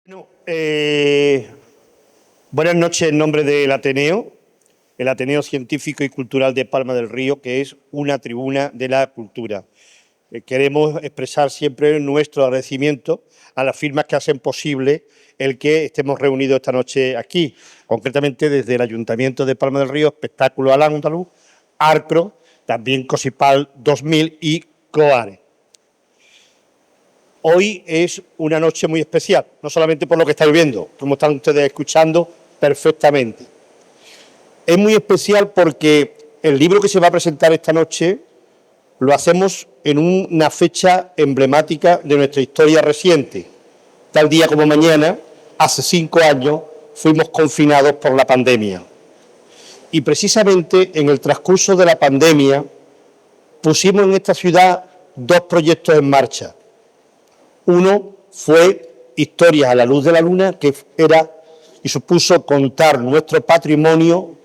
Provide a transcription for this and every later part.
No, buenas noches en nombre del Ateneo, el Ateneo Científico y Cultural de Palma del Río, que es una tribuna de la cultura. Queremos expresar siempre nuestro agradecimiento a las firmas que hacen posible el que estemos reunidos esta noche aquí, concretamente desde el Ayuntamiento de Palma del Río, Espectáculo al Andaluz, Arcro, también Cosipal 2000 y COARE. Hoy es una noche muy especial, no solamente por lo que estáis viendo, como están ustedes escuchando perfectamente. Es muy especial porque el libro que se va a presentar esta noche lo hacemos en una fecha emblemática de nuestra historia reciente. Tal día como mañana, hace 5 años, fuimos confinados por la pandemia. Y precisamente en el transcurso de la pandemia pusimos en esta ciudad 2 proyectos en marcha. Uno fue Historias a la luz de la luna, que era y supuso contar nuestro patrimonio,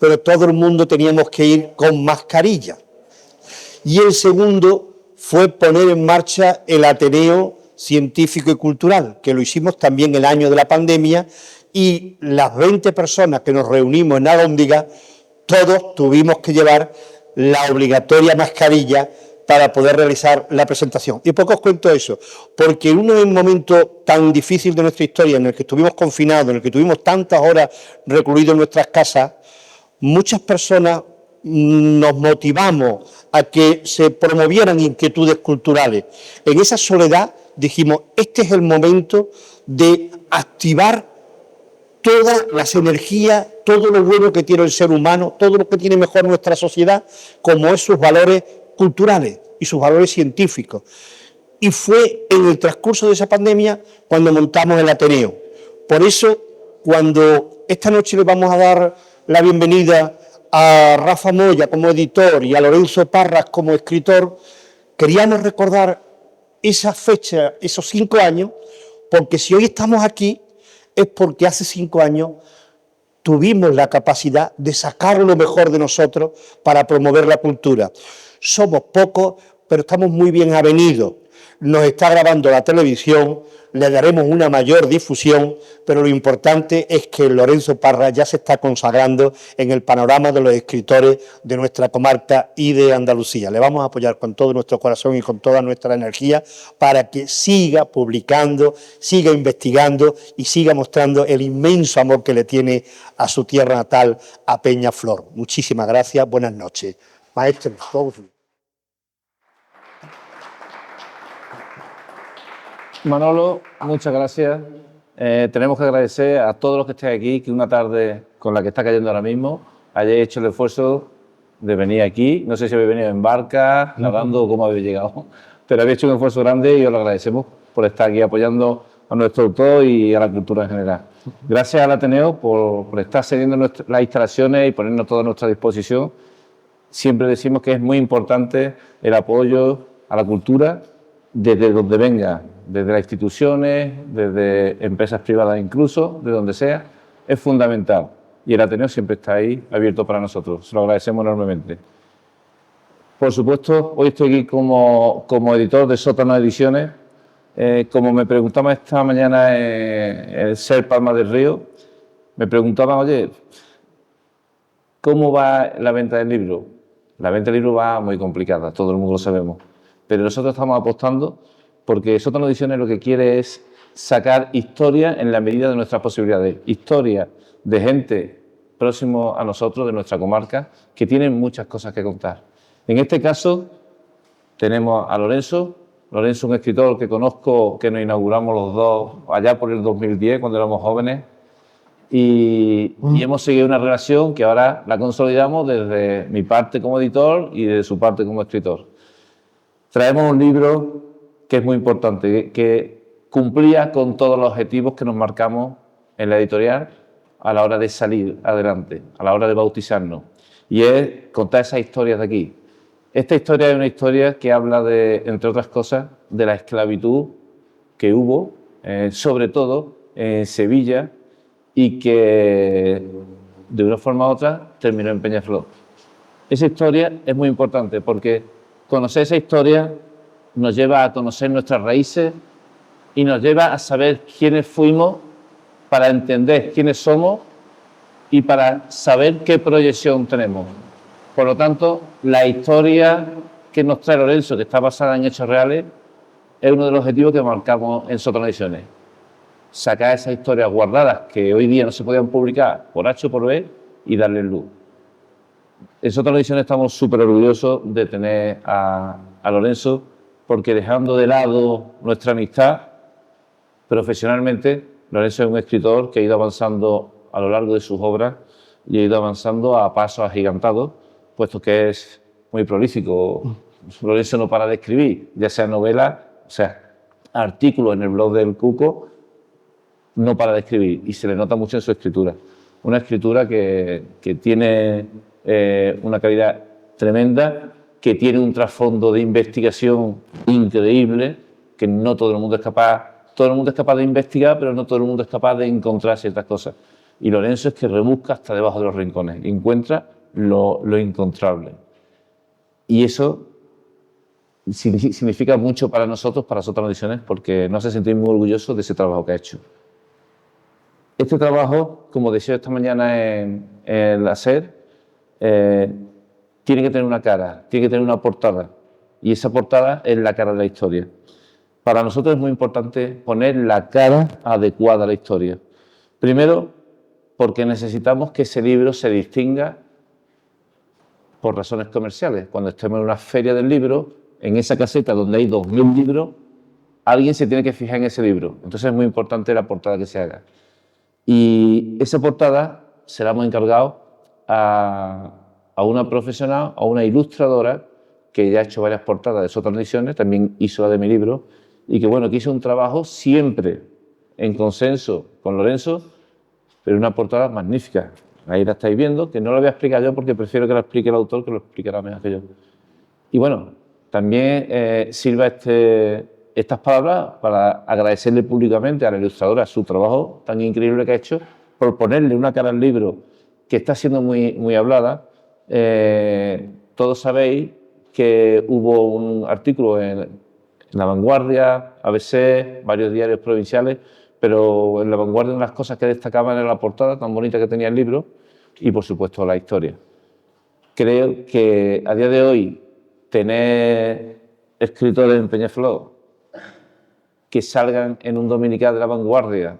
pero todo el mundo teníamos que ir con mascarilla. Y el segundo fue poner en marcha el Ateneo Científico y Cultural, que lo hicimos también el año de la pandemia, y las 20 personas que nos reunimos en Alhóndiga, todos tuvimos que llevar la obligatoria mascarilla para poder realizar la presentación. ¿Y por qué os cuento eso? Porque en un momento tan difícil de nuestra historia, en el que estuvimos confinados, en el que tuvimos tantas horas recluidos en nuestras casas, muchas personas nos motivamos a que se promovieran inquietudes culturales. En esa soledad dijimos, este es el momento de activar todas las energías, todo lo bueno que tiene el ser humano, todo lo que tiene mejor nuestra sociedad, como es sus valores culturales y sus valores científicos. Y fue en el transcurso de esa pandemia cuando montamos el Ateneo. Por eso, cuando esta noche le vamos a dar la bienvenida a Rafa Moya como editor y a Lorenzo Parras como escritor, queríamos recordar esa fecha, esos 5 años, porque si hoy estamos aquí es porque hace 5 años tuvimos la capacidad de sacar lo mejor de nosotros para promover la cultura. Somos pocos, pero estamos muy bien avenidos. Nos está grabando la televisión, le daremos una mayor difusión, pero lo importante es que Lorenzo Parra ya se está consagrando en el panorama de los escritores de nuestra comarca y de Andalucía. Le vamos a apoyar con todo nuestro corazón y con toda nuestra energía para que siga publicando, siga investigando y siga mostrando el inmenso amor que le tiene a su tierra natal, a Peñaflor. Muchísimas gracias, buenas noches. Maestro, todos. Manolo, muchas gracias. Tenemos que agradecer a todos los que estéis aquí, que una tarde con la que está cayendo ahora mismo, hayáis hecho el esfuerzo de venir aquí. No sé si habéis venido en barca, nadando o cómo habéis llegado, pero habéis hecho un esfuerzo grande y os lo agradecemos por estar aquí apoyando a nuestro autor y a la cultura en general. Gracias al Ateneo por estar cediendo las instalaciones y ponernos todo a nuestra disposición. Siempre decimos que es muy importante el apoyo a la cultura desde donde venga, desde las instituciones, desde empresas privadas incluso, de donde sea, es fundamental. Y el Ateneo siempre está ahí, abierto para nosotros. Se lo agradecemos enormemente. Por supuesto, hoy estoy aquí como editor de Sótano Ediciones. Como me preguntaban esta mañana en Ser Palma del Río, me preguntaban, oye, ¿cómo va la venta del libro? La venta del libro va muy complicada, todo el mundo lo sabemos. Pero nosotros estamos apostando porque Sótano Ediciones lo que quiere es sacar historia en la medida de nuestras posibilidades. Historia de gente próximo a nosotros, de nuestra comarca, que tienen muchas cosas que contar. En este caso tenemos a Lorenzo. Lorenzo, un escritor que conozco, que nos inauguramos los dos allá por el 2010, cuando éramos jóvenes. Y hemos seguido una relación que ahora la consolidamos desde mi parte como editor y desde su parte como escritor. Traemos un libro que es muy importante, que cumplía con todos los objetivos que nos marcamos en la editorial a la hora de salir adelante, a la hora de bautizarnos, y es contar esas historias de aquí. Esta historia es una historia que habla de, entre otras cosas, de la esclavitud que hubo, sobre todo en Sevilla, y que de una forma u otra terminó en Peñaflor. Esa historia es muy importante porque conocer esa historia nos lleva a conocer nuestras raíces, y nos lleva a saber quiénes fuimos, para entender quiénes somos y para saber qué proyección tenemos. Por lo tanto, la historia que nos trae Lorenzo, que está basada en hechos reales, es uno de los objetivos que marcamos en Sótano Ediciones. Sacar esas historias guardadas que hoy día no se podían publicar por H o por B y darles luz. En Sótano Ediciones estamos súper orgullosos de tener a Lorenzo, porque dejando de lado nuestra amistad, profesionalmente, Lorenzo es un escritor que ha ido avanzando a lo largo de sus obras y ha ido avanzando a pasos agigantados, puesto que es muy prolífico. Lorenzo no para de escribir, ya sea novela, o sea, artículos en el blog del Cuco, no para de escribir y se le nota mucho en su escritura. Una escritura que tiene una calidad tremenda, que tiene un trasfondo de investigación increíble, que no todo el mundo es capaz. Todo el mundo es capaz de investigar, pero no todo el mundo es capaz de encontrar ciertas cosas. Y Lorenzo es que rebusca hasta debajo de los rincones, encuentra lo encontrable. Y eso significa mucho para nosotros, para Sótano Ediciones, porque nos hace sentir muy orgullosos de ese trabajo que ha hecho. Este trabajo, como decía esta mañana en la SER, tiene que tener una cara, tiene que tener una portada. Y esa portada es la cara de la historia. Para nosotros es muy importante poner la cara adecuada a la historia. Primero, porque necesitamos que ese libro se distinga por razones comerciales. Cuando estemos en una feria del libro, en esa caseta donde hay 2000 libros, alguien se tiene que fijar en ese libro. Entonces es muy importante la portada que se haga. Y esa portada se la hemos encargado a una profesional, a una ilustradora que ya ha hecho varias portadas de Sótano Ediciones, también hizo la de mi libro, y que bueno, que hizo un trabajo siempre en consenso con Lorenzo, pero una portada magnífica. Ahí la estáis viendo, que no lo voy a explicar yo porque prefiero que lo explique el autor, que lo explicará mejor que yo. Y bueno, también sirva estas palabras para agradecerle públicamente a la ilustradora su trabajo tan increíble que ha hecho, por ponerle una cara al libro que está siendo muy hablada. Todos sabéis que hubo un artículo en La Vanguardia, ABC, varios diarios provinciales, pero en La Vanguardia una de las cosas que destacaban era la portada tan bonita que tenía el libro y, por supuesto, la historia. Creo que a día de hoy tener escritores en Peñaflor que salgan en un dominical de La Vanguardia,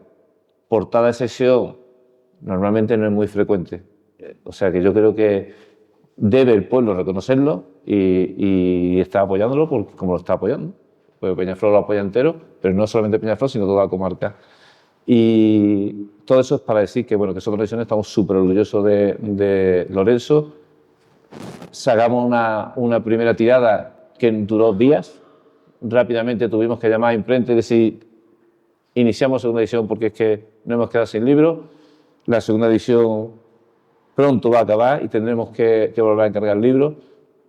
portada de sección, normalmente no es muy frecuente. O sea que yo creo que debe el pueblo reconocerlo y está apoyándolo como lo está apoyando. Pues Peñaflor lo apoya entero, pero no solamente Peñaflor, sino toda la comarca. Y todo eso es para decir que, bueno, que Sótano Ediciones estamos súper orgullosos de Lorenzo. Sacamos una primera tirada que duró días. Rápidamente tuvimos que llamar a imprenta y decir, iniciamos segunda edición porque es que no hemos quedado sin libro. La segunda edición pronto va a acabar y tendremos que volver a encargar el libro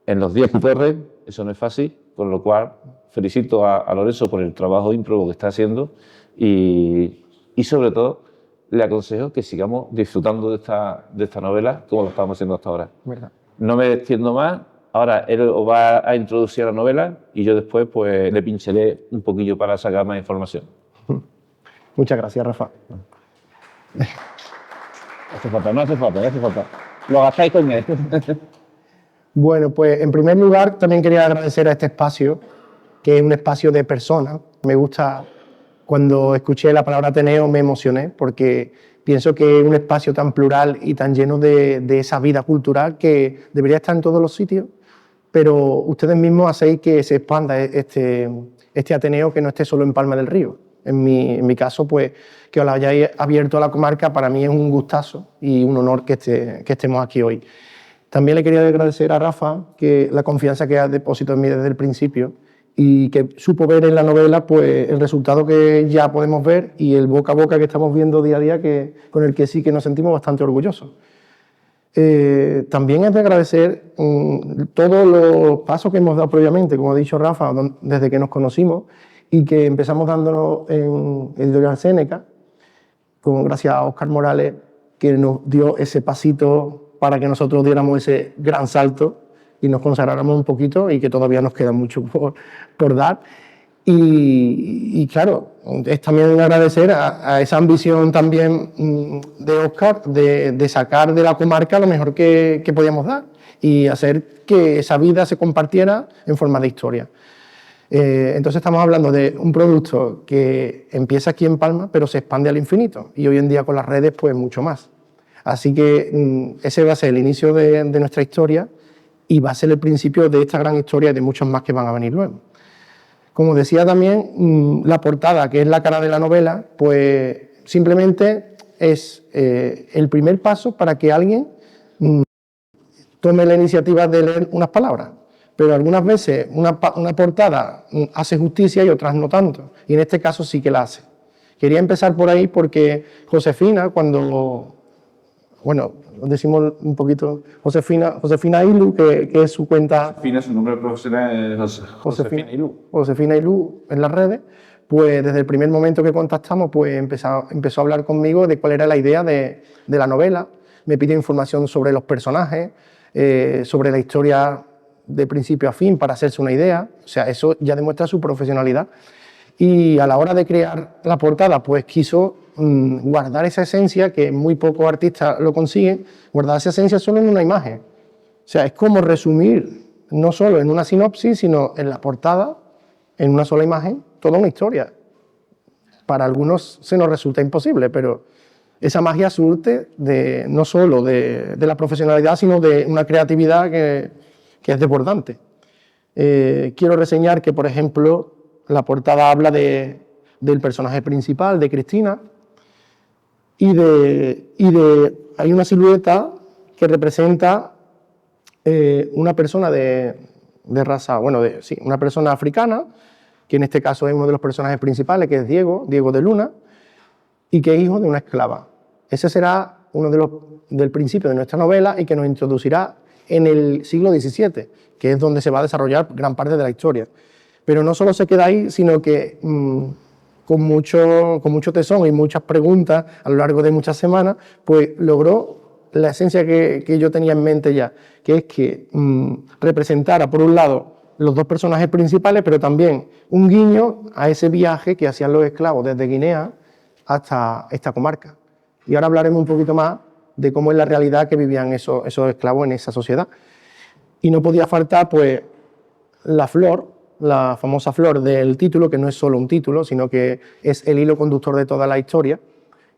en los días que corren. Eso no es fácil, con lo cual felicito a Lorenzo por el trabajo ímprobo que está haciendo y sobre todo le aconsejo que sigamos disfrutando de esta novela como lo estamos haciendo hasta ahora. ¿Verdad? No me extiendo más, ahora él os va a introducir a la novela y yo después pues le pincharé un poquillo para sacar más información. Muchas gracias, Rafa. No hace falta. Lo gastáis con él. Bueno, pues en primer lugar también quería agradecer a este espacio, que es un espacio de personas. Me gusta, cuando escuché la palabra Ateneo me emocioné, porque pienso que es un espacio tan plural y tan lleno de esa vida cultural que debería estar en todos los sitios, pero ustedes mismos hacéis que se expanda este Ateneo, que no esté solo en Palma del Río. En mi caso, pues que os la hayáis abierto a la comarca, para mí es un gustazo y un honor que estemos aquí hoy. También le quería agradecer a Rafa que la confianza que ha depositado en mí desde el principio y que supo ver en la novela pues el resultado que ya podemos ver y el boca a boca que estamos viendo día a día, con el que sí que nos sentimos bastante orgullosos. También es de agradecer todos los pasos que hemos dado previamente, como ha dicho Rafa, desde que nos conocimos y que empezamos dándonos en Editorial Séneca, gracias a Óscar Morales, que nos dio ese pasito para que nosotros diéramos ese gran salto y nos consagráramos un poquito y que todavía nos queda mucho por dar. Y claro, es también agradecer a esa ambición también de Óscar de sacar de la comarca lo mejor que podíamos dar y hacer que esa vida se compartiera en forma de historia. Entonces estamos hablando de un producto que empieza aquí en Palma, pero se expande al infinito y hoy en día con las redes pues mucho más. Así que ese va a ser el inicio de nuestra historia y va a ser el principio de esta gran historia y de muchos más que van a venir luego. Como decía también, la portada, que es la cara de la novela, pues simplemente es el primer paso para que alguien tome la iniciativa de leer unas palabras. Pero algunas veces una portada hace justicia y otras no tanto. Y en este caso sí que la hace. Quería empezar por ahí porque Josefina, cuando, bueno, decimos un poquito, Josefina Ilu, que es su cuenta... Josefina, su nombre profesional es Josefina Ilu. Josefina Ilu en las redes, pues desde el primer momento que contactamos, pues empezó a hablar conmigo de cuál era la idea de la novela. Me pidió información sobre los personajes, sobre la historia de principio a fin para hacerse una idea. O sea, eso ya demuestra su profesionalidad. Y a la hora de crear la portada, pues quiso guardar esa esencia, que muy pocos artistas lo consiguen, guardar esa esencia solo en una imagen. O sea, es como resumir, no solo en una sinopsis, sino en la portada, en una sola imagen, toda una historia. Para algunos se nos resulta imposible, pero esa magia surte no solo de la profesionalidad, sino de una creatividad que es desbordante. Quiero reseñar que, por ejemplo, la portada habla del personaje principal, de Cristina, y hay una silueta que representa una persona de raza, bueno, sí, una persona africana, que en este caso es uno de los personajes principales, que es Diego de Luna, y que es hijo de una esclava. Ese será uno del principio de nuestra novela y que nos introducirá en el siglo XVII, que es donde se va a desarrollar gran parte de la historia. Pero no solo se queda ahí, sino que con mucho tesón y muchas preguntas a lo largo de muchas semanas, pues logró la esencia que yo tenía en mente ya, que es que representara, por un lado, los dos personajes principales, pero también un guiño a ese viaje que hacían los esclavos desde Guinea hasta esta comarca. Y ahora hablaremos un poquito más de cómo es la realidad que vivían esos esclavos en esa sociedad. Y no podía faltar, pues, la flor, la famosa flor del título, que no es solo un título, sino que es el hilo conductor de toda la historia,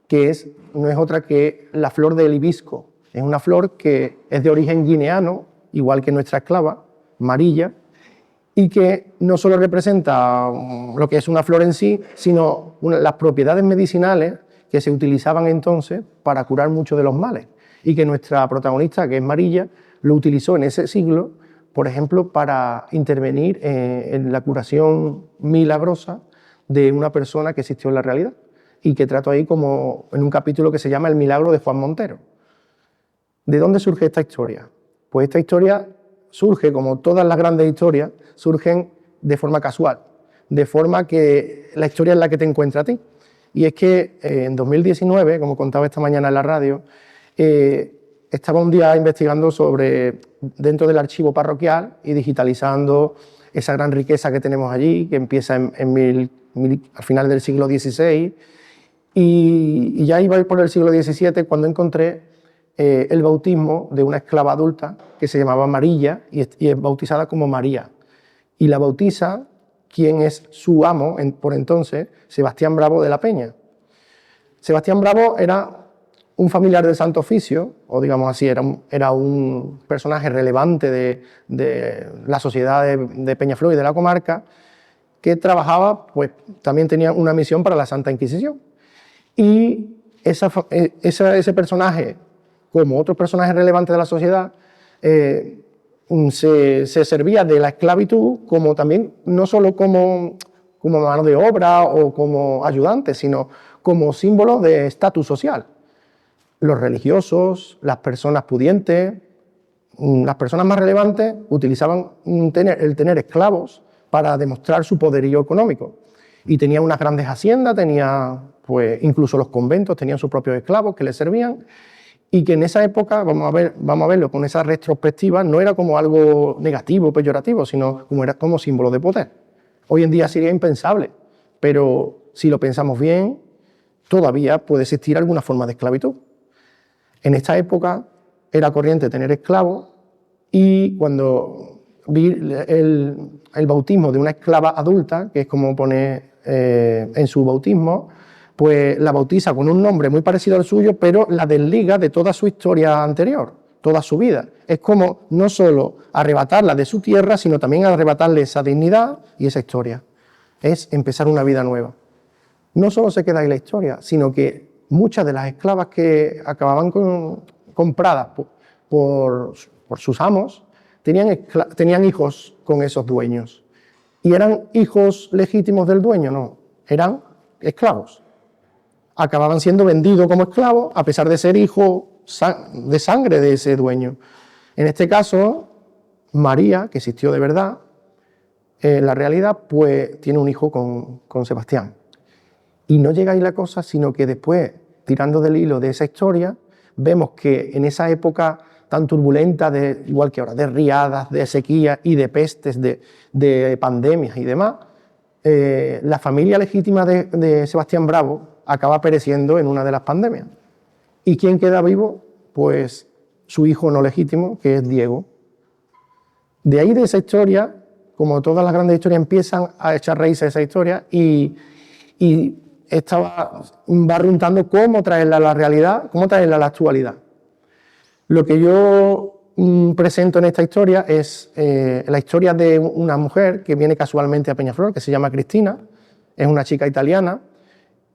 que no es otra que la flor del hibisco. Es una flor que es de origen guineano, igual que nuestra esclava, amarilla, y que no solo representa lo que es una flor en sí, sino las propiedades medicinales que se utilizaban entonces para curar muchos de los males, y que nuestra protagonista, que es Marilla, lo utilizó en ese siglo, por ejemplo, para intervenir en la curación milagrosa de una persona que existió en la realidad, y que trato ahí como en un capítulo que se llama El milagro de Juan Montero. ¿De dónde surge esta historia? Pues esta historia surge, como todas las grandes historias, surgen de forma casual, de forma que la historia es la que te encuentra a ti. Y es que en 2019, como contaba esta mañana en la radio, estaba un día investigando dentro del archivo parroquial y digitalizando esa gran riqueza que tenemos allí, que empieza al final del siglo XVI, y ya iba a ir por el siglo XVII cuando encontré el bautismo de una esclava adulta que se llamaba Marilla y es bautizada como María. Y la bautiza quien es su amo, por entonces, Sebastián Bravo de la Peña. Sebastián Bravo era un familiar del Santo Oficio, o digamos así, era un personaje relevante de la sociedad de Peñaflor y de la comarca, que trabajaba, pues también tenía una misión para la Santa Inquisición. Y ese personaje, como otros personajes relevantes de la sociedad, se servía de la esclavitud como también, no solo como mano de obra o como ayudante, sino como símbolo de estatus social. Los religiosos, las personas pudientes, las personas más relevantes utilizaban el tener esclavos para demostrar su poderío económico. Y tenían unas grandes haciendas, pues incluso los conventos tenían sus propios esclavos que les servían, y que en esa época, vamos a verlo con esa retrospectiva, no era como algo negativo, peyorativo, sino era como símbolo de poder. Hoy en día sería impensable, pero si lo pensamos bien, todavía puede existir alguna forma de esclavitud. En esta época era corriente tener esclavos y cuando vi el bautismo de una esclava adulta, que es como pone en su bautismo, pues la bautiza con un nombre muy parecido al suyo, pero la desliga de toda su historia anterior, toda su vida. Es como no solo arrebatarla de su tierra, sino también arrebatarle esa dignidad y esa historia. Es empezar una vida nueva. No solo se queda ahí la historia, sino que muchas de las esclavas que acababan compradas por sus amos tenían hijos con esos dueños. ¿Y eran hijos legítimos del dueño? No, eran esclavos. Acababan siendo vendidos como esclavos a pesar de ser hijos de sangre de ese dueño. En este caso, María, que existió de verdad, en la realidad, pues tiene un hijo con Sebastián. Y no llega ahí la cosa, sino que después, tirando del hilo de esa historia, vemos que en esa época tan turbulenta, igual que ahora, de riadas, de sequías y de pestes, de pandemias y demás, la familia legítima de Sebastián Bravo acaba pereciendo en una de las pandemias. ¿Y quién queda vivo? Pues su hijo no legítimo, que es Diego. De ahí de esa historia, como todas las grandes historias, empiezan a echar raíces esa historia y estaba barruntando cómo traerla a la realidad, cómo traerla a la actualidad. Lo que yo presento en esta historia es la historia de una mujer que viene casualmente a Peñaflor, que se llama Cristina, es una chica italiana,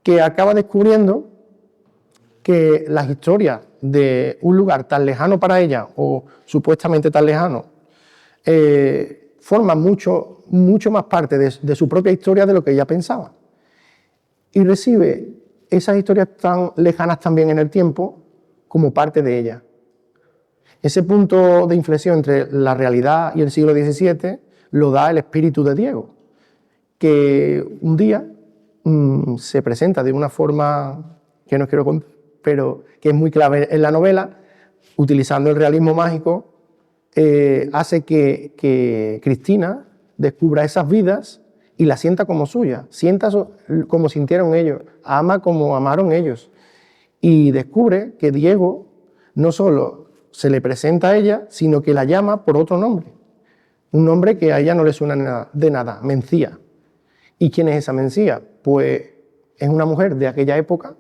que acaba descubriendo que las historias de un lugar tan lejano para ella, o supuestamente tan lejano, forman mucho más parte de su propia historia de lo que ella pensaba. Y recibe esas historias tan lejanas también en el tiempo como parte de ella. Ese punto de inflexión entre la realidad y el siglo XVII lo da el espíritu de Diego, que un día se presenta de una forma que no quiero contar, pero que es muy clave en la novela, utilizando el realismo mágico, hace que Cristina descubra esas vidas y las sienta como suyas, sienta como sintieron ellos, ama como amaron ellos, y descubre que Diego no solo se le presenta a ella, sino que la llama por otro nombre, un nombre que a ella no le suena de nada, Mencía. ¿Y quién es esa Mencía? Pues es una mujer de aquella época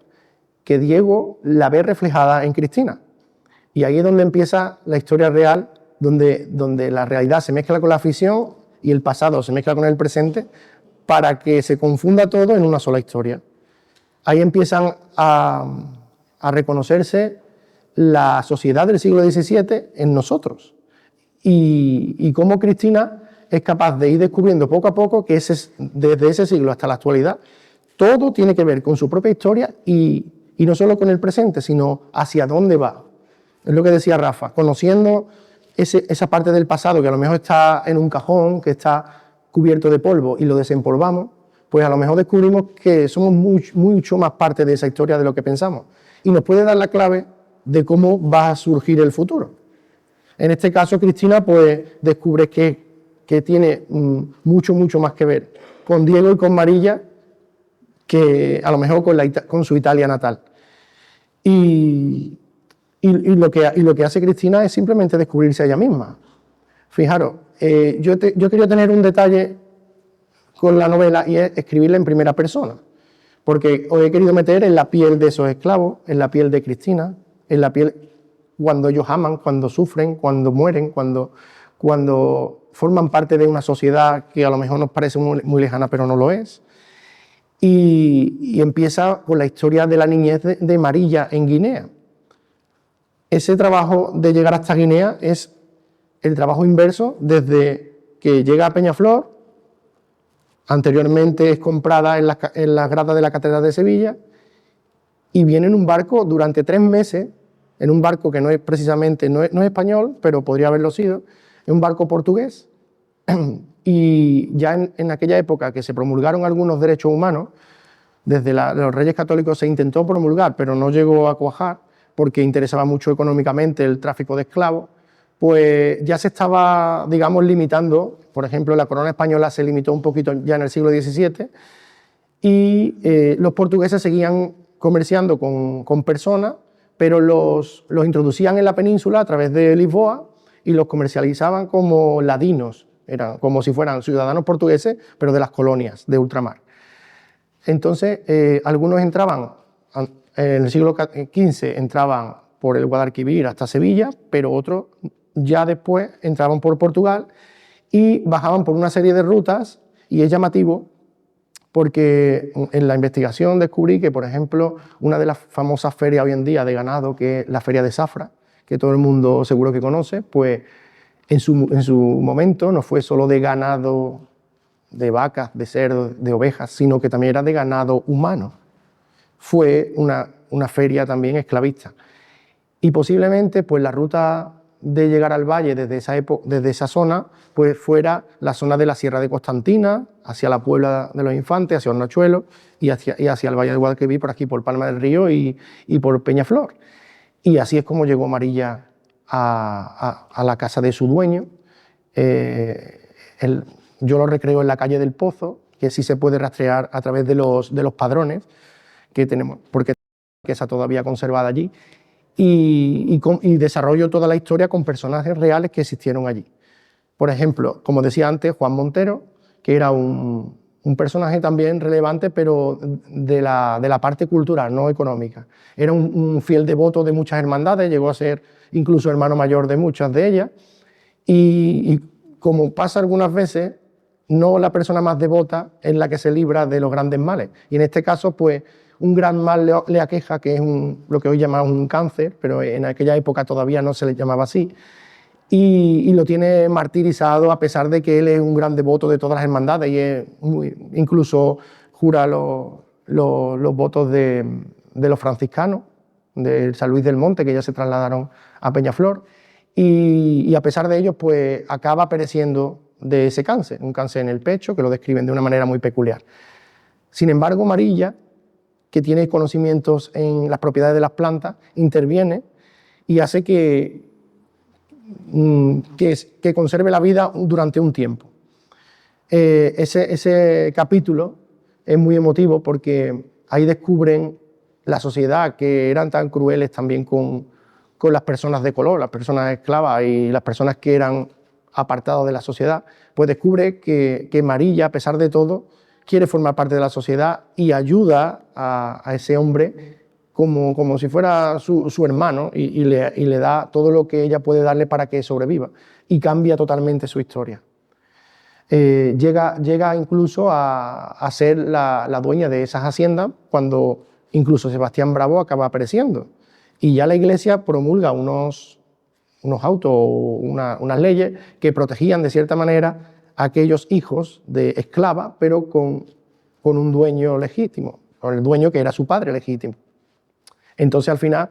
que Diego la ve reflejada en Cristina. Y ahí es donde empieza la historia real, donde la realidad se mezcla con la ficción y el pasado se mezcla con el presente para que se confunda todo en una sola historia. Ahí empiezan a reconocerse la sociedad del siglo XVII en nosotros y cómo Cristina es capaz de ir descubriendo poco a poco que desde ese siglo hasta la actualidad todo tiene que ver con su propia historia y no solo con el presente, sino hacia dónde va. Es lo que decía Rafa, conociendo esa parte del pasado que a lo mejor está en un cajón, que está cubierto de polvo y lo desempolvamos, pues a lo mejor descubrimos que somos mucho más parte de esa historia de lo que pensamos y nos puede dar la clave de cómo va a surgir el futuro. En este caso, Cristina pues descubre que tiene mucho más que ver con Diego y con María que a lo mejor con su Italia natal. Y lo que hace Cristina es simplemente descubrirse a ella misma. Fijaros, yo quería tener un detalle con la novela y es escribirla en primera persona, porque os he querido meter en la piel de esos esclavos, en la piel de Cristina, en la piel cuando ellos aman, cuando sufren, cuando mueren, cuando forman parte de una sociedad que a lo mejor nos parece muy lejana, pero no lo es. Y empieza con la historia de la niñez de Marilla en Guinea. Ese trabajo de llegar hasta Guinea es el trabajo inverso desde que llega a Peñaflor, anteriormente es comprada en las gradas de la Catedral de Sevilla y viene en un barco durante 3 meses, en un barco que no es precisamente, no es español, pero podría haberlo sido, es un barco portugués. Y ya en aquella época que se promulgaron algunos derechos humanos, desde los Reyes Católicos se intentó promulgar, pero no llegó a cuajar porque interesaba mucho económicamente el tráfico de esclavos, pues ya se estaba, digamos, limitando. Por ejemplo, la corona española se limitó un poquito ya en el siglo XVII y los portugueses seguían comerciando con personas, pero los introducían en la península a través de Lisboa y los comercializaban como ladinos, eran como si fueran ciudadanos portugueses, pero de las colonias de ultramar. Entonces, algunos entraban, en el siglo XV entraban por el Guadalquivir hasta Sevilla, pero otros ya después entraban por Portugal y bajaban por una serie de rutas, y es llamativo porque en la investigación descubrí que, por ejemplo, una de las famosas ferias hoy en día de ganado, que es la Feria de Zafra, que todo el mundo seguro que conoce, pues en su momento no fue solo de ganado de vacas, de cerdos, de ovejas, sino que también era de ganado humano. Fue una feria también esclavista. Y posiblemente pues, la ruta de llegar al valle desde esa zona pues, fuera la zona de la Sierra de Constantina, hacia la Puebla de los Infantes, hacia Hornachuelos y hacia el Valle del Guadalquivir, por aquí, por Palma del Río y por Peñaflor. Y así es como llegó Marilla a la casa de su dueño. Yo lo recreo en la calle del Pozo, que sí se puede rastrear a través de los padrones que tenemos, porque está todavía conservada allí. Y desarrollo toda la historia con personajes reales que existieron allí. Por ejemplo, como decía antes, Juan Montero, que era un personaje también relevante, pero de la parte cultural, no económica. Era un fiel devoto de muchas hermandades, llegó a ser incluso hermano mayor de muchas de ellas, y como pasa algunas veces, no la persona más devota es la que se libra de los grandes males. Y en este caso, pues, un gran mal le aqueja, que es lo que hoy llamamos un cáncer, pero en aquella época todavía no se le llamaba así, y lo tiene martirizado a pesar de que él es un gran devoto de todas las hermandades y incluso jura los votos de los franciscanos, de San Luis del Monte, que ya se trasladaron a Peñaflor, y a pesar de ello pues, acaba pereciendo de ese cáncer, un cáncer en el pecho, que lo describen de una manera muy peculiar. Sin embargo, Marilla, que tiene conocimientos en las propiedades de las plantas, interviene y hace que conserve la vida durante un tiempo. Ese capítulo es muy emotivo porque ahí descubren la sociedad, que eran tan crueles también con las personas de color, las personas esclavas y las personas que eran apartados de la sociedad, pues descubre que Marilla, a pesar de todo, quiere formar parte de la sociedad y ayuda a ese hombre como si fuera su hermano y le da todo lo que ella puede darle para que sobreviva, y cambia totalmente su historia. Llega incluso a ser la dueña de esas haciendas, cuando incluso Sebastián Bravo acaba apareciendo, y ya la Iglesia promulga unos autos, unas leyes que protegían de cierta manera a aquellos hijos de esclava, pero con un dueño legítimo, con el dueño que era su padre legítimo. Entonces, al final,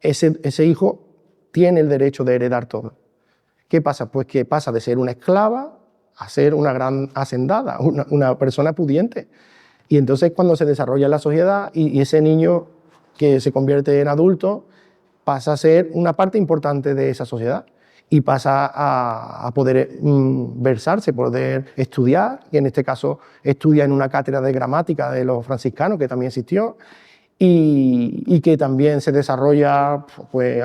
ese hijo tiene el derecho de heredar todo. ¿Qué pasa? Pues que pasa de ser una esclava a ser una gran hacendada, una persona pudiente. Y entonces, cuando se desarrolla en la sociedad y ese niño que se convierte en adulto pasa a ser una parte importante de esa sociedad y pasa a poder versarse, poder estudiar, y en este caso estudia en una cátedra de gramática de los franciscanos, que también existió, y que también se desarrolla pues,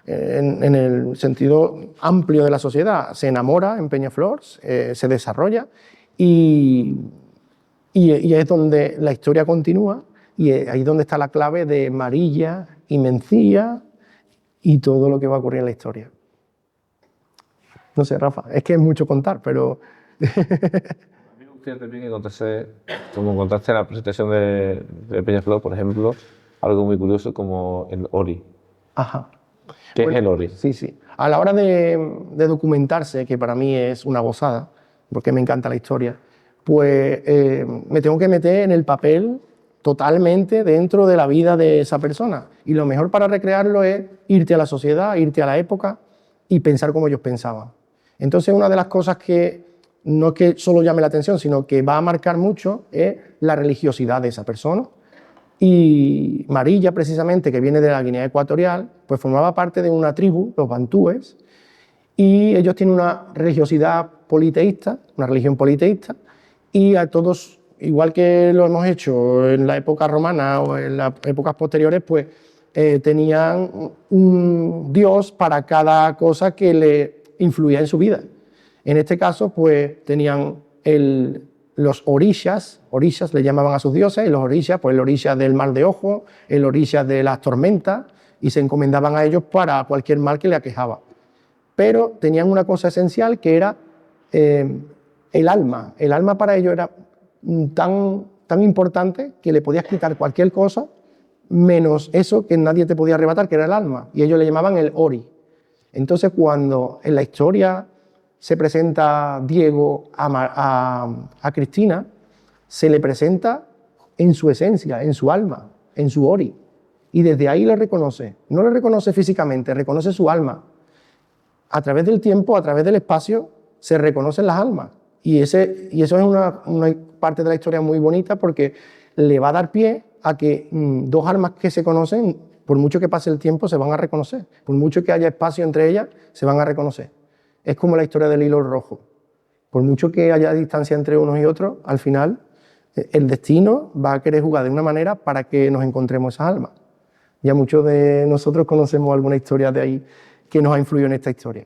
en el sentido amplio de la sociedad. Se enamora en Peñaflor, se desarrolla, y es donde la historia continúa, y ahí es donde está la clave de Marilla y Mencía y todo lo que va a ocurrir en la historia. No sé, Rafa, es que es mucho contar, pero... A mí me gustaría también que contase, como contaste en la presentación de Peñaflor, por ejemplo, algo muy curioso como el Ori. Ajá. ¿Qué es el Ori? Sí, sí. A la hora de documentarse, que para mí es una gozada, porque me encanta la historia, pues me tengo que meter en el papel totalmente dentro de la vida de esa persona. Y lo mejor para recrearlo es irte a la sociedad, irte a la época y pensar como ellos pensaban. Entonces, una de las cosas que no es que solo llame la atención, sino que va a marcar mucho es la religiosidad de esa persona. Y Marilla, precisamente, que viene de la Guinea Ecuatorial, pues formaba parte de una tribu, los bantúes, Y ellos tienen una religiosidad politeísta, una religión politeísta, y a todos, igual que lo hemos hecho en la época romana o en las épocas posteriores, pues tenían un dios para cada cosa que le influía en su vida. En este caso, pues tenían los orishas le llamaban a sus dioses, y los orishas, pues el orisha del mal de ojo, el orisha de las tormentas, y se encomendaban a ellos para cualquier mal que le aquejaba. Pero tenían una cosa esencial que era el alma. El alma para ellos era tan importante que le podías quitar cualquier cosa, menos eso que nadie te podía arrebatar, que era el alma. Y ellos le llamaban el ori. Entonces, cuando en la historia se presenta Diego a Cristina, se le presenta en su esencia, en su alma, en su ori. Y desde ahí le reconoce. No le reconoce físicamente, reconoce su alma. A través del tiempo, a través del espacio, se reconocen las almas. Y eso es una parte de la historia muy bonita, porque le va a dar pie a que dos almas que se conocen, por mucho que pase el tiempo, se van a reconocer. Por mucho que haya espacio entre ellas, se van a reconocer. Es como la historia del hilo rojo. Por mucho que haya distancia entre unos y otros, al final el destino va a querer jugar de una manera para que nos encontremos esas almas. Ya muchos de nosotros conocemos alguna historia de ahí que nos ha influido en esta historia.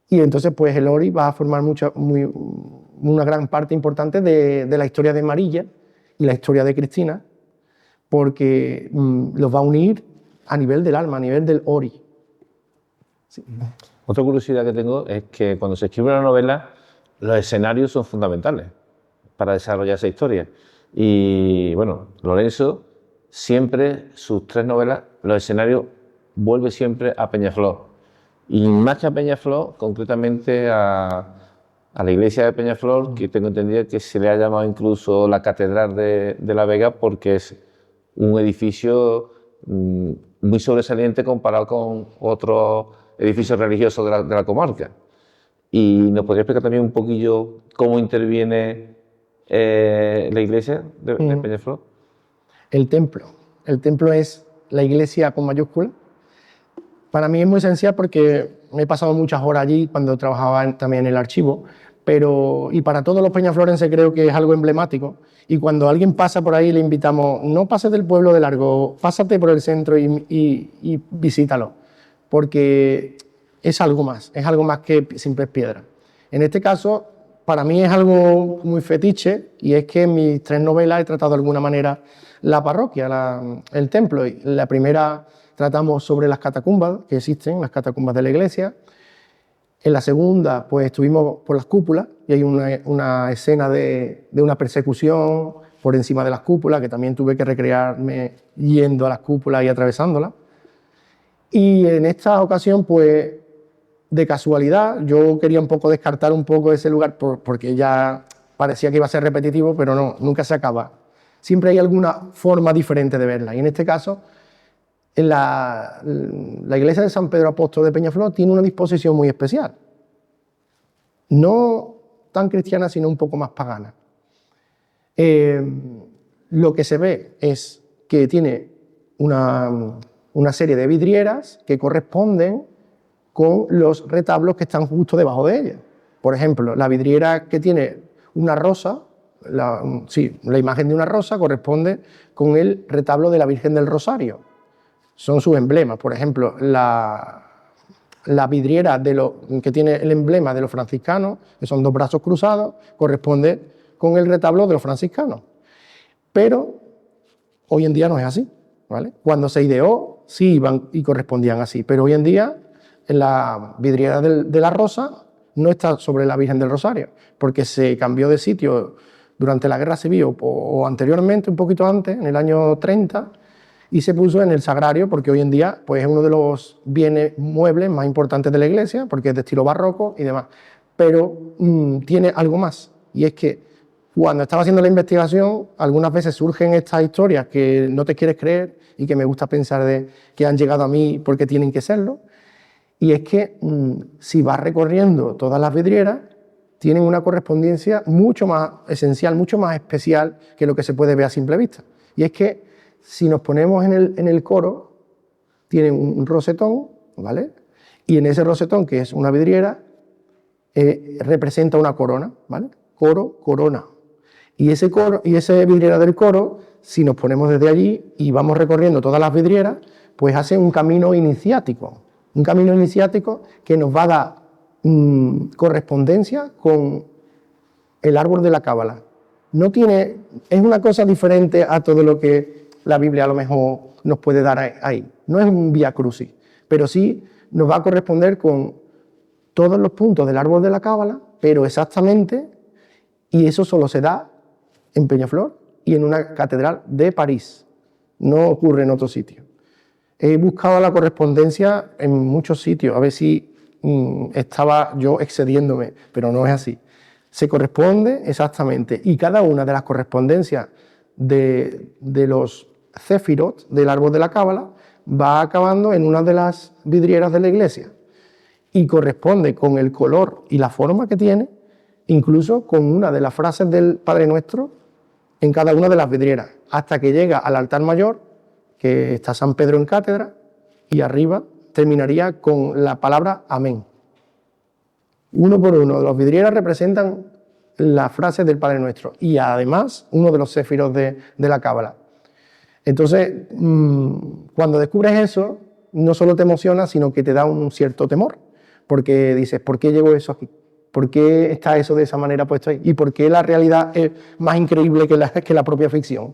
Y entonces, pues el ori va a formar una gran parte importante de la historia de Marilla y la historia de Cristina, porque los va a unir a nivel del alma, a nivel del ori. Sí. Otra curiosidad que tengo es que cuando se escribe una novela, los escenarios son fundamentales para desarrollar esa historia. Y bueno, Lorenzo, siempre sus 3 novelas, los escenarios vuelve siempre a Peñaflor. Y más que a Peñaflor, concretamente a la iglesia de Peñaflor, que tengo entendido que se le ha llamado incluso la Catedral de la Vega, porque es un edificio muy sobresaliente comparado con otros edificios religiosos de la comarca. ¿Y nos podría explicar también un poquillo cómo interviene la iglesia de Peñaflor? El templo es la iglesia con mayúscula. Para mí es muy esencial porque me he pasado muchas horas allí cuando trabajaba también en el archivo, y para todos los peñaflorenses creo que es algo emblemático. Y cuando alguien pasa por ahí le invitamos, no pases del pueblo de largo, pásate por el centro y visítalo, porque es algo más que simples piedras. En este caso, para mí es algo muy fetiche, y es que en mis 3 novelas he tratado de alguna manera la parroquia, el templo. La primera tratamos sobre las catacumbas que existen, las catacumbas de la iglesia. En la segunda, pues estuvimos por las cúpulas, y hay una escena de una persecución por encima de las cúpulas, que también tuve que recrearme yendo a las cúpulas y atravesándolas. Y en esta ocasión, pues de casualidad, yo quería un poco descartar un poco ese lugar porque ya parecía que iba a ser repetitivo, pero no, nunca se acaba. Siempre hay alguna forma diferente de verla, y en este caso en la iglesia de San Pedro Apóstol de Peñaflor tiene una disposición muy especial. No tan cristiana, sino un poco más pagana. Lo que se ve es que tiene una serie de vidrieras que corresponden con los retablos que están justo debajo de ella. Por ejemplo, la vidriera que tiene una rosa, la imagen de una rosa corresponde con el retablo de la Virgen del Rosario. Son sus emblemas. Por ejemplo, la vidriera que tiene el emblema de los franciscanos, que son 2 brazos cruzados, corresponde con el retablo de los franciscanos. Pero hoy en día no es así, ¿vale? Cuando se ideó, sí iban y correspondían así, pero hoy en día en la vidriera de la Rosa no está sobre la Virgen del Rosario, porque se cambió de sitio durante la Guerra Civil o anteriormente, un poquito antes, en el año 30, y se puso en el Sagrario, porque hoy en día pues, es uno de los bienes muebles más importantes de la iglesia, porque es de estilo barroco y demás. Pero tiene algo más, y es que cuando estaba haciendo la investigación, algunas veces surgen estas historias que no te quieres creer y que me gusta pensar que han llegado a mí porque tienen que serlo. Y es que si vas recorriendo todas las vidrieras, tienen una correspondencia mucho más esencial, mucho más especial que lo que se puede ver a simple vista. Y es que si nos ponemos en el coro, tienen un rosetón, ¿vale? Y en ese rosetón, que es una vidriera, representa una corona, ¿vale? Coro, corona. Y ese coro, y esa vidriera del coro, si nos ponemos desde allí y vamos recorriendo todas las vidrieras, pues hace un camino iniciático. Un camino iniciático que nos va a dar correspondencia con el árbol de la Cábala. Es una cosa diferente a todo lo que la Biblia a lo mejor nos puede dar ahí. No es un vía crucis, pero sí nos va a corresponder con todos los puntos del árbol de la Cábala, pero exactamente, y eso solo se da en Peñaflor y en una catedral de París. No ocurre en otro sitio. He buscado la correspondencia en muchos sitios, a ver si estaba yo excediéndome, pero no es así. Se corresponde exactamente, y cada una de las correspondencias de los céfirot del árbol de la Cábala va acabando en una de las vidrieras de la iglesia y corresponde con el color y la forma que tiene, incluso con una de las frases del Padre Nuestro en cada una de las vidrieras, hasta que llega al altar mayor, que está San Pedro en cátedra, y arriba terminaría con la palabra amén. Uno por uno, los vidrieras representan las frases del Padre Nuestro y además uno de los céfiros de la Cábala. Entonces, cuando descubres eso, no solo te emociona, sino que te da un cierto temor, porque dices, ¿por qué llevo eso aquí? ¿Por qué está eso de esa manera puesto ahí? ¿Y por qué la realidad es más increíble que la propia ficción?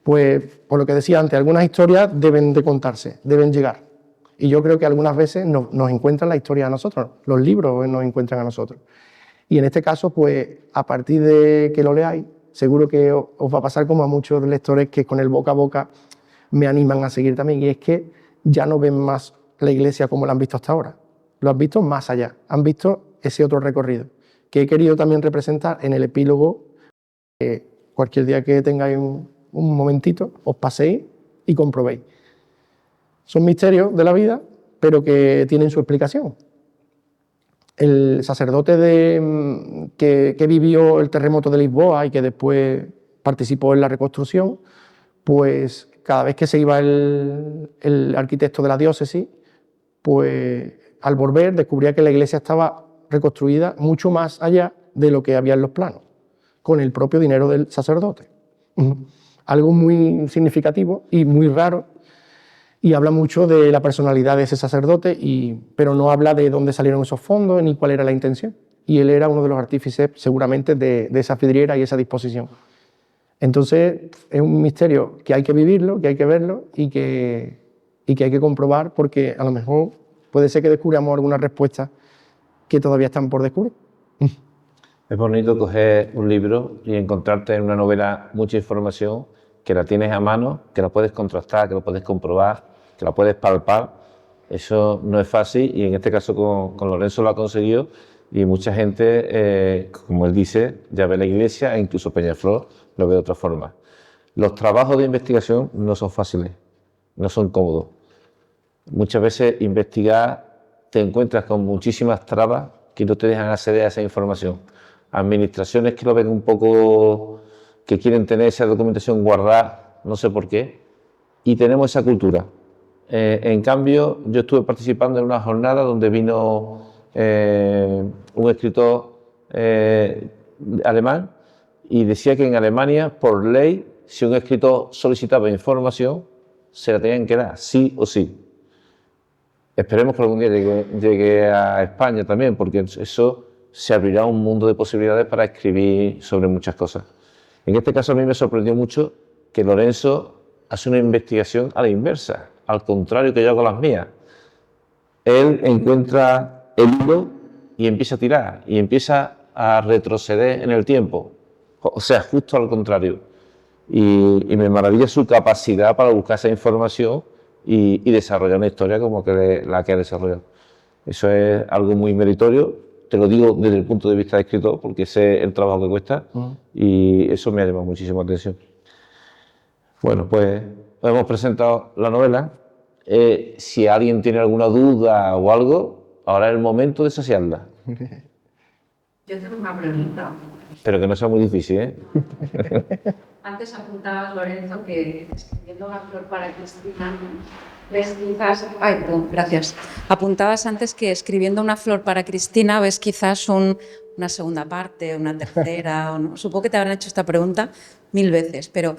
Pues, por lo que decía antes, algunas historias deben de contarse, deben llegar. Y yo creo que algunas veces nos encuentran la historia a nosotros, los libros nos encuentran a nosotros. Y en este caso, pues, a partir de que lo leáis, seguro que os va a pasar como a muchos lectores que con el boca a boca me animan a seguir también. Y es que ya no ven más la iglesia como la han visto hasta ahora. Lo han visto más allá, han visto ese otro recorrido, que he querido también representar en el epílogo. Cualquier día que tengáis un momentito, os paséis y comprobéis. Son misterios de la vida, pero que tienen su explicación. El sacerdote que vivió el terremoto de Lisboa y que después participó en la reconstrucción, pues cada vez que se iba el arquitecto de la diócesis, pues al volver descubría que la iglesia estaba reconstruida mucho más allá de lo que había en los planos, con el propio dinero del sacerdote. Algo muy significativo y muy raro, y habla mucho de la personalidad de ese sacerdote, pero no habla de dónde salieron esos fondos ni cuál era la intención. Y él era uno de los artífices seguramente de esa vidriera y esa disposición. Entonces es un misterio que hay que vivirlo, que hay que verlo y que hay que comprobar, porque a lo mejor puede ser que descubramos algunas respuestas que todavía están por descubrir. Es bonito coger un libro y encontrarte en una novela mucha información, que la tienes a mano, que la puedes contrastar, que la puedes comprobar, que la puedes palpar. Eso no es fácil y en este caso con Lorenzo lo ha conseguido, y mucha gente, como él dice, ya ve la iglesia e incluso Peñaflor lo ve de otra forma. Los trabajos de investigación no son fáciles, no son cómodos. Muchas veces investigar te encuentras con muchísimas trabas que no te dejan acceder a esa información. Administraciones que lo ven un poco, que quieren tener esa documentación guardada, no sé por qué, y tenemos esa cultura. En cambio, yo estuve participando en una jornada donde vino un escritor alemán y decía que en Alemania, por ley, si un escritor solicitaba información, se la tenían que dar, sí o sí. Esperemos que algún día llegue a España también, porque eso se abrirá un mundo de posibilidades para escribir sobre muchas cosas. En este caso a mí me sorprendió mucho que Lorenzo hace una investigación a la inversa, al contrario que yo hago las mías. Él encuentra el hilo y empieza a tirar, y empieza a retroceder en el tiempo, o sea, justo al contrario. Y me maravilla su capacidad para buscar esa información y desarrollar una historia como la que ha desarrollado. Eso es algo muy meritorio, te lo digo desde el punto de vista de escritor, porque sé el trabajo que cuesta y eso me ha llamado muchísimo la atención. Bueno, pues hemos presentado la novela. Si alguien tiene alguna duda o algo, ahora es el momento de saciarla. Yo tengo una pregunta. Pero que no sea muy difícil, ¿eh? Antes apuntabas, Lorenzo, que escribiendo una flor para Cristina, ves quizás... Ay, perdón, gracias. Apuntabas antes que escribiendo una flor para Cristina ves quizás una segunda parte, una tercera... o no. Supongo que te habrán hecho esta pregunta 1000 veces, pero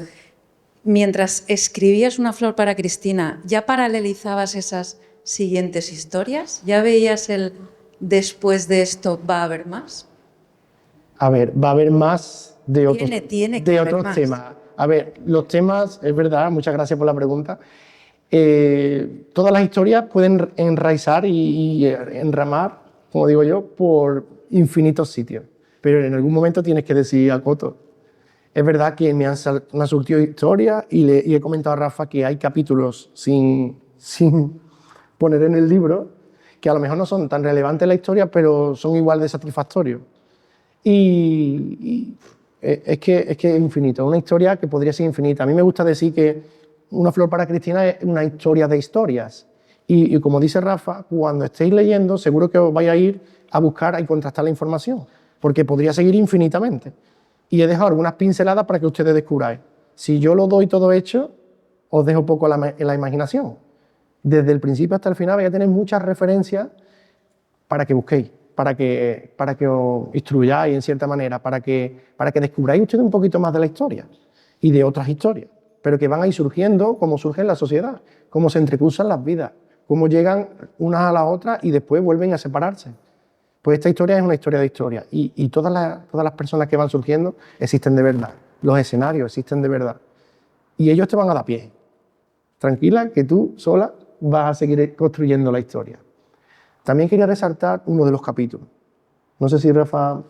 mientras escribías una flor para Cristina, ¿ya paralelizabas esas siguientes historias? ¿Ya veías el después de esto va a haber más? A ver, va a haber más de otros, Tiene que de haber otros más. temas. A ver, los temas, es verdad, muchas gracias por la pregunta. Todas las historias pueden enraizar y enramar, como digo yo, por infinitos sitios. Pero en algún momento tienes que decidir acoto. Es verdad que me han surgido historias y he comentado a Rafa que hay capítulos sin poner en el libro que a lo mejor no son tan relevantes en la historia, pero son igual de satisfactorios. Y es que es infinito, es una historia que podría ser infinita. A mí me gusta decir que Una flor para Cristina es una historia de historias. Y como dice Rafa, cuando estéis leyendo, seguro que os vais a ir a buscar y contrastar la información, porque podría seguir infinitamente. Y he dejado algunas pinceladas para que ustedes descubráis. Si yo lo doy todo hecho, os dejo poco en la imaginación. Desde el principio hasta el final vais a tener muchas referencias para que busquéis, para que os instruyáis en cierta manera, para que descubráis ustedes un poquito más de la historia y de otras historias, pero que van a ir surgiendo como surge en la sociedad, cómo se entrecruzan las vidas, cómo llegan unas a las otras y después vuelven a separarse. Pues esta historia es una historia de historia y todas las personas que van surgiendo existen de verdad, los escenarios existen de verdad y ellos te van a dar pie. Tranquila, que tú sola vas a seguir construyendo la historia. También quería resaltar uno de los capítulos. No sé si, Rafa,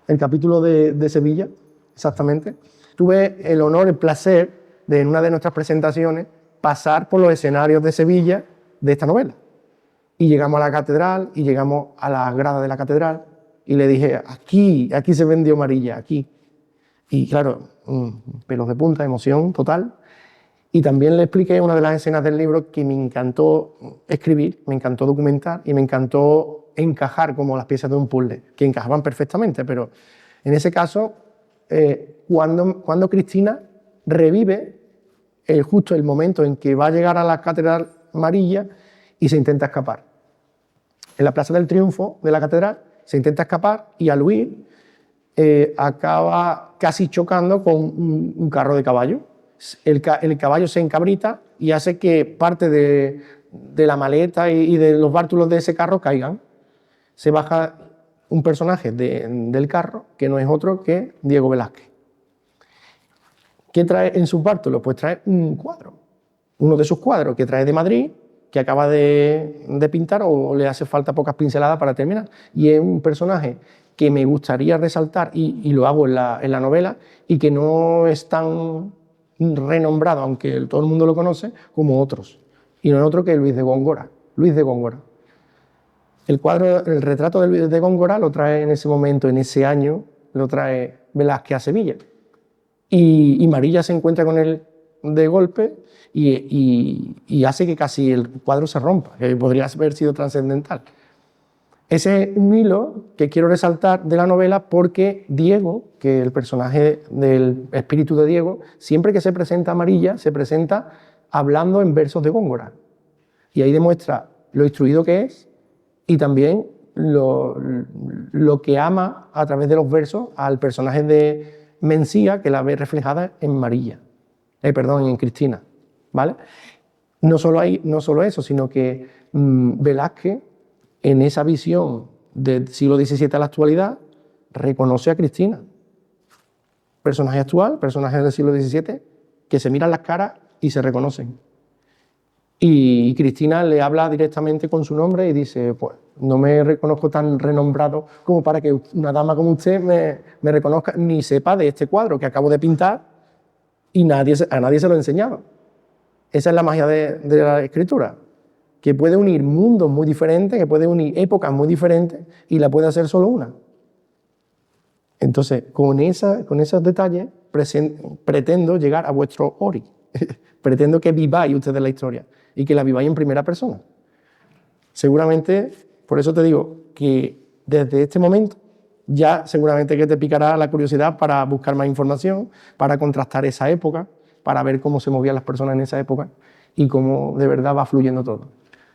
el capítulo de Sevilla, exactamente. Tuve el honor, el placer de, en una de nuestras presentaciones, pasar por los escenarios de Sevilla de esta novela. Y llegamos a la catedral, y llegamos a la grada de la catedral, y le dije, aquí se vendió Marilla, aquí. Y claro, pelos de punta, emoción total. Y también le expliqué una de las escenas del libro que me encantó escribir, me encantó documentar y me encantó encajar como las piezas de un puzzle, que encajaban perfectamente, pero en ese caso, cuando Cristina revive justo el momento en que va a llegar a la catedral Marilla y se intenta escapar. En la Plaza del Triunfo de la catedral se intenta escapar y al huir acaba casi chocando con un carro de caballo. El caballo se encabrita y hace que parte de la maleta y de los bártulos de ese carro caigan. Se baja un personaje del carro que no es otro que Diego Velázquez. ¿Qué trae en sus bártulos? Pues trae un cuadro, uno de sus cuadros que trae de Madrid, que acaba de pintar o le hace falta pocas pinceladas para terminar. Y es un personaje que me gustaría resaltar y lo hago en la novela y que no es tan renombrado, aunque todo el mundo lo conoce, como otros. Y no es otro que Luis de Góngora. Luis de Góngora. El cuadro, el retrato de Luis de Góngora lo trae en ese momento, en ese año, lo trae Velázquez a Sevilla. Y Marilla se encuentra con él de golpe y hace que casi el cuadro se rompa, que podría haber sido trascendental. Ese es un hilo que quiero resaltar de la novela porque Diego, que el personaje del espíritu de Diego, siempre que se presenta a Marilla, se presenta hablando en versos de Góngora. Y ahí demuestra lo instruido que es y también lo que ama a través de los versos al personaje de Mencía, que la ve reflejada en Marilla, en Cristina, ¿vale? No solo eso, sino que Velázquez, en esa visión del siglo XVII a la actualidad, reconoce a Cristina. Personaje actual, personaje del siglo XVII, que se miran las caras y se reconocen. Y Cristina le habla directamente con su nombre y dice, pues no me reconozco tan renombrado como para que una dama como usted me reconozca, ni sepa de este cuadro que acabo de pintar y a nadie se lo he enseñado. Esa es la magia de la escritura, que puede unir mundos muy diferentes, que puede unir épocas muy diferentes y la puede hacer solo una. Entonces, con esos detalles pretendo llegar a vuestro ori. Pretendo que viváis ustedes la historia y que la viváis en primera persona. Seguramente, por eso te digo que desde este momento ya seguramente que te picará la curiosidad para buscar más información, para contrastar esa época, para ver cómo se movían las personas en esa época y cómo de verdad va fluyendo todo.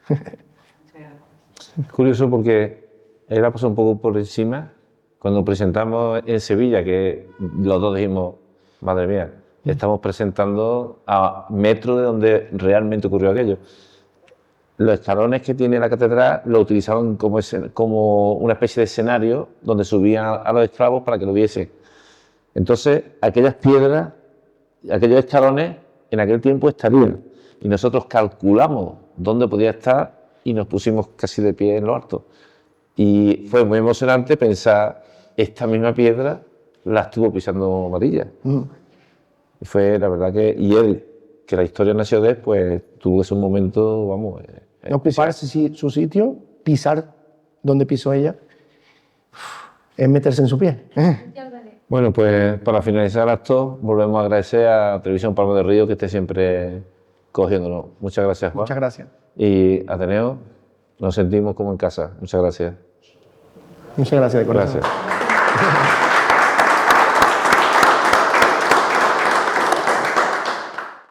Es curioso porque él ha pasado un poco por encima cuando presentamos en Sevilla, que los dos dijimos, madre mía, estamos presentando a metro de donde realmente ocurrió aquello. Los escalones que tiene la catedral lo utilizaban como una especie de escenario donde subían a los esclavos para que lo viesen. Entonces, aquellas piedras, aquellos escalones, en aquel tiempo estarían. Y nosotros calculamos dónde podía estar y nos pusimos casi de pie en lo alto. Y fue muy emocionante pensar, esta misma piedra la estuvo pisando Matilla. Y fue la verdad que, y él, que la historia nació de él, pues tuvo ese momento, vamos... ocupar su sitio, pisar donde pisó ella, es meterse en su piel. Bueno, pues para finalizar el acto, volvemos a agradecer a Televisión Palma del Río que esté siempre cogiéndonos. Muchas gracias, Juan. Muchas gracias. Y Ateneo, nos sentimos como en casa. Muchas gracias. Muchas gracias de corazón. Gracias.